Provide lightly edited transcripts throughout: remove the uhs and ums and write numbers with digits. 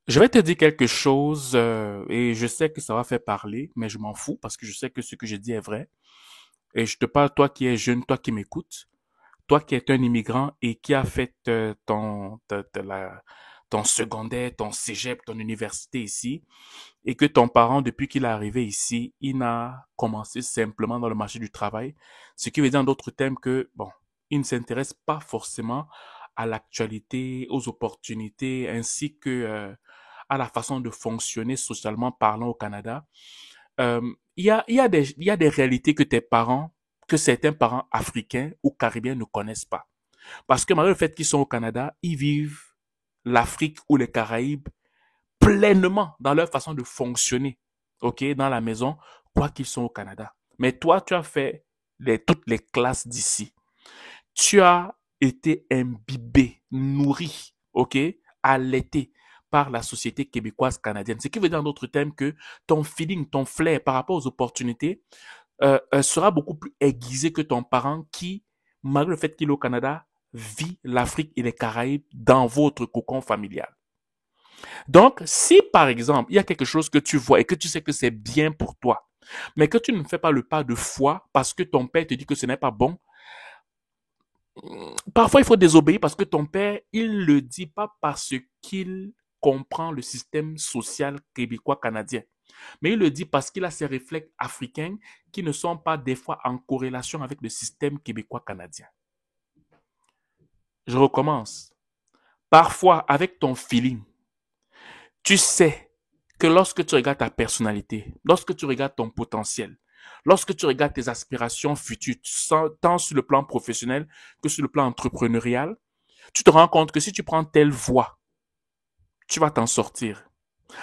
Je vais te dire quelque chose et je sais que ça va faire parler, mais je m'en fous parce que je sais que ce que je dis est vrai. Et je te parle, toi qui es jeune, toi qui m'écoutes, toi qui es un immigrant et qui a fait ton secondaire, ton cégep, ton université ici, et que ton parent, depuis qu'il est arrivé ici, il n'a commencé simplement dans le marché du travail, ce qui veut dire en d'autres termes que, bon, il ne s'intéresse pas forcément à l'actualité, aux opportunités, ainsi que à la façon de fonctionner socialement parlant au Canada. Il y a des réalités que tes parents, que certains parents africains ou caribéens ne connaissent pas. Parce que malgré le fait qu'ils sont au Canada, ils vivent l'Afrique ou les Caraïbes pleinement dans leur façon de fonctionner, ok, dans la maison, quoi qu'ils sont au Canada. Mais toi, tu as fait toutes les classes d'ici. Tu as été imbibé, nourri, ok, allaité par la société québécoise canadienne. Ce qui veut dire en d'autres termes que ton feeling, ton flair par rapport aux opportunités sera beaucoup plus aiguisé que ton parent qui, malgré le fait qu'il est au Canada, vit l'Afrique et les Caraïbes dans votre cocon familial. Donc, si par exemple, il y a quelque chose que tu vois et que tu sais que c'est bien pour toi, mais que tu ne fais pas le pas de foi parce que ton père te dit que ce n'est pas bon, parfois il faut désobéir parce que ton père, il le dit pas parce qu'il comprend le système social québécois-canadien, mais il le dit parce qu'il a ses réflexes africains qui ne sont pas des fois en corrélation avec le système québécois-canadien. Je recommence. Parfois, avec ton feeling, tu sais que lorsque tu regardes ta personnalité, lorsque tu regardes ton potentiel, lorsque tu regardes tes aspirations futures, tant sur le plan professionnel que sur le plan entrepreneurial, tu te rends compte que si tu prends telle voie, tu vas t'en sortir.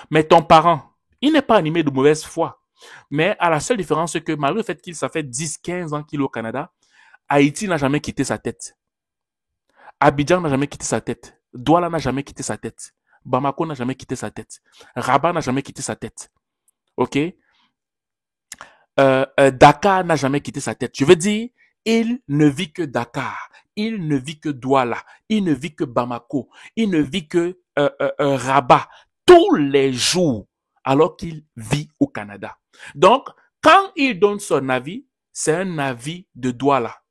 Mais ton parent, il n'est pas animé de mauvaise foi. Mais à la seule différence que malgré le fait qu'il ça fait 10, 15 ans qu'il est au Canada, Haïti n'a jamais quitté sa tête. Abidjan n'a jamais quitté sa tête. Douala n'a jamais quitté sa tête. Bamako n'a jamais quitté sa tête. Rabat n'a jamais quitté sa tête. OK? Dakar n'a jamais quitté sa tête. Je veux dire, il ne vit que Dakar. Il ne vit que Douala. Il ne vit que Bamako. Il ne vit que Rabat. Tous les jours, alors qu'il vit au Canada. Donc, quand il donne son avis, c'est un avis de Douala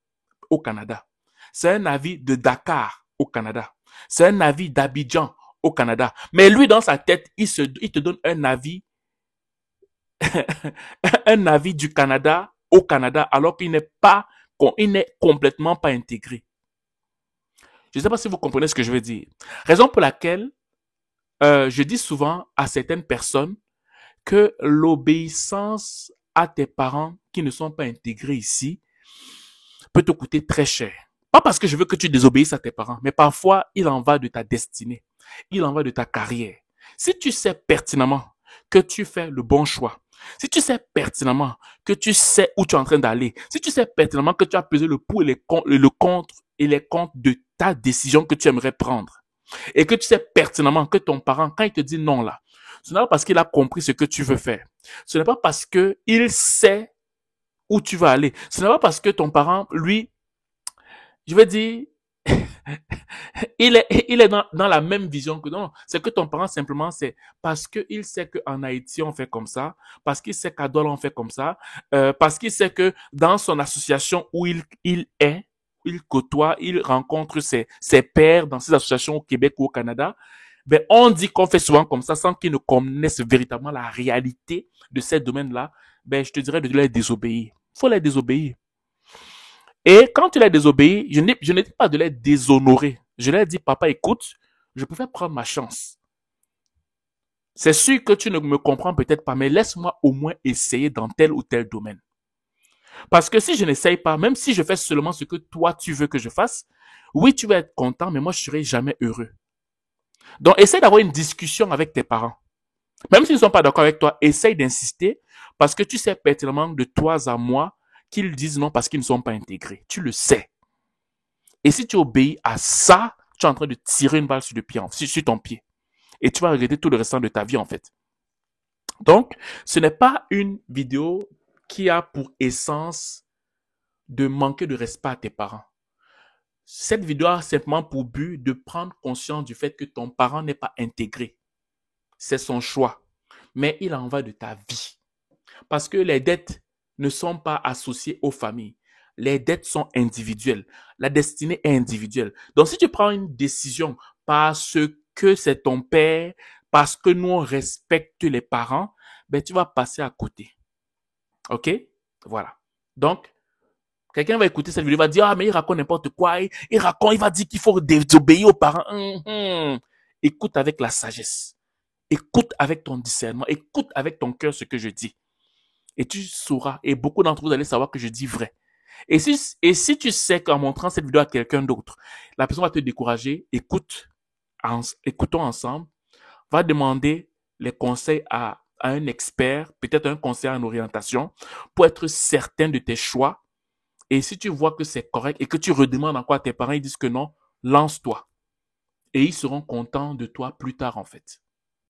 au Canada. C'est un avis de Dakar au Canada. C'est un avis d'Abidjan au Canada. Mais lui, dans sa tête, il te donne un avis un avis du Canada au Canada alors qu'il n'est pas, il n'est complètement pas intégré. Je ne sais pas si vous comprenez ce que je veux dire. Raison pour laquelle je dis souvent à certaines personnes que l'obéissance à tes parents qui ne sont pas intégrés ici peut te coûter très cher. Pas parce que je veux que tu désobéisses à tes parents, mais parfois il en va de ta destinée, il en va de ta carrière. Si tu sais pertinemment que tu fais le bon choix, si tu sais pertinemment que tu sais où tu es en train d'aller, si tu sais pertinemment que tu as pesé le pour et le contre et les comptes de ta décision que tu aimerais prendre, et que tu sais pertinemment que ton parent, quand il te dit non là, ce n'est pas parce qu'il a compris ce que tu veux faire. Ce n'est pas parce que il sait où tu vas aller. Ce n'est pas parce que ton parent, lui, je veux dire, il est dans la même vision que non. C'est que ton parent, simplement, c'est parce qu'il sait qu'en Haïti, on fait comme ça, parce qu'il sait qu'à Douala, on fait comme ça, parce qu'il sait que dans son association où il est, il côtoie, il rencontre ses pairs dans ces associations au Québec ou au Canada, ben, on dit qu'on fait souvent comme ça sans qu'ils ne connaissent véritablement la réalité de ces domaines-là. Ben, je te dirais de les désobéir. Il faut les désobéir. Et quand tu les désobéis, je n'ai pas de les déshonorer. Je leur ai dit, papa, écoute, je pouvais prendre ma chance. C'est sûr que tu ne me comprends peut-être pas, mais laisse-moi au moins essayer dans tel ou tel domaine. Parce que si je n'essaye pas, même si je fais seulement ce que toi tu veux que je fasse, oui, tu vas être content, mais moi je serai jamais heureux. Donc, essaye d'avoir une discussion avec tes parents. Même s'ils ne sont pas d'accord avec toi, essaye d'insister parce que tu sais pertinemment de toi à moi qu'ils disent non parce qu'ils ne sont pas intégrés. Tu le sais. Et si tu obéis à ça, tu es en train de tirer une balle sur, sur ton pied. Et tu vas regretter tout le restant de ta vie, en fait. Donc, ce n'est pas une vidéo qui a pour essence de manquer de respect à tes parents. Cette vidéo a simplement pour but de prendre conscience du fait que ton parent n'est pas intégré. c'est son choix. Mais il en va de ta vie. Parce que les dettes ne sont pas associées aux familles. Les dettes sont individuelles. La destinée est individuelle. Donc, si tu prends une décision parce que c'est ton père, parce que nous, on respecte les parents, ben, tu vas passer à côté. OK? Voilà. Donc, quelqu'un va écouter cette vidéo, il va dire, ah, mais il raconte n'importe quoi. Il va dire qu'il faut désobéir aux parents. Écoute avec la sagesse. Écoute avec ton discernement. Écoute avec ton cœur ce que je dis. Et tu sauras, et beaucoup d'entre vous allez savoir que je dis vrai. Et si tu sais qu'en montrant cette vidéo à quelqu'un d'autre, la personne va te décourager, écoutons ensemble, va demander les conseils à un expert, peut-être un conseiller en orientation, pour être certain de tes choix. Et si tu vois que c'est correct et que tu redemandes encore à tes parents, ils disent que non, lance-toi. Et ils seront contents de toi plus tard, en fait.